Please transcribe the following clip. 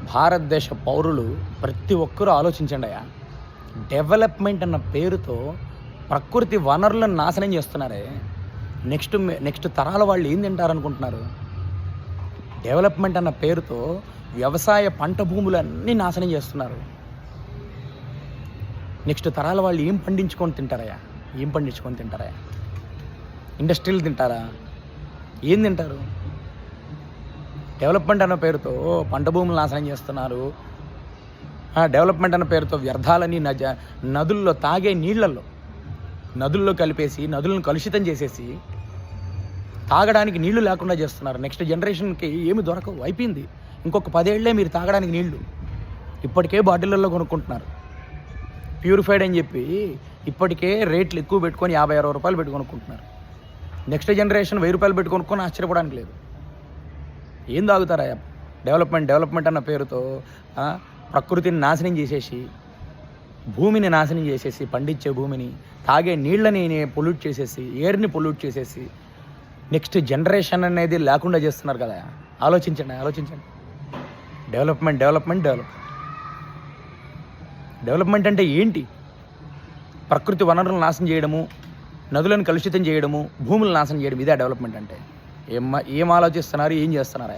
భారతదేశ పౌరులు ప్రతి ఒక్కరూ ఆలోచించండి అయ్యా. డెవలప్మెంట్ అన్న పేరుతో ప్రకృతి వనరులను నాశనం చేస్తున్నారే. నెక్స్ట్ తరాల వాళ్ళు ఏం తింటారనుకుంటున్నారు? డెవలప్మెంట్ అన్న పేరుతో వ్యవసాయ పంట భూములన్నీ నాశనం చేస్తున్నారు. నెక్స్ట్ తరాల వాళ్ళు ఏం పండించుకొని తింటారయ్యా? ఇండస్ట్రీలు తింటారా? ఏం తింటారు? డెవలప్మెంట్ అన్న పేరుతో పంట భూములు నాశనం చేస్తున్నారు. డెవలప్మెంట్ అన్న పేరుతో వ్యర్థాలని నదుల్లో తాగే నదుల్లో కలిపేసి నదులను కలుషితం చేసేసి తాగడానికి నీళ్లు లేకుండా చేస్తున్నారు. నెక్స్ట్ జనరేషన్కి ఏమి దొరకవు, అయిపోయింది. ఇంకొక 10 ఏళ్లే మీరు తాగడానికి నీళ్లు. ఇప్పటికే బాటిళ్ళల్లో కొనుక్కుంటున్నారు. ప్యూరిఫైడ్ అని చెప్పి ఇప్పటికే రేట్లు ఎక్కువ పెట్టుకొని 50-60 రూపాయలు పెట్టి కొనుక్కుంటున్నారు. నెక్స్ట్ జనరేషన్ 1000 రూపాయలు పెట్టి కొనుక్కొని ఆశ్చర్యపోవడానికి లేదు. ఏం తాగుతారా? డెవలప్మెంట్ అన్న పేరుతో ప్రకృతిని నాశనం చేసేసి, భూమిని నాశనం చేసేసి, పండించే భూమిని, తాగే నీళ్ళని పొల్యూట్ చేసేసి, ఎయిర్ని పొల్యూట్ చేసేసి నెక్స్ట్ జనరేషన్ అనేది లేకుండా చేస్తున్నారు కదా. ఆలోచించండి. డెవలప్మెంట్ అంటే ఏంటి? ప్రకృతి వనరులను నాశనం చేయడము, నదులను కలుషితం చేయడము, భూములను నాశనం చేయడం, ఇదే డెవలప్మెంట్ అంటే. ఏం ఆలోచిస్తున్నారు? ఏం చేస్తున్నారా?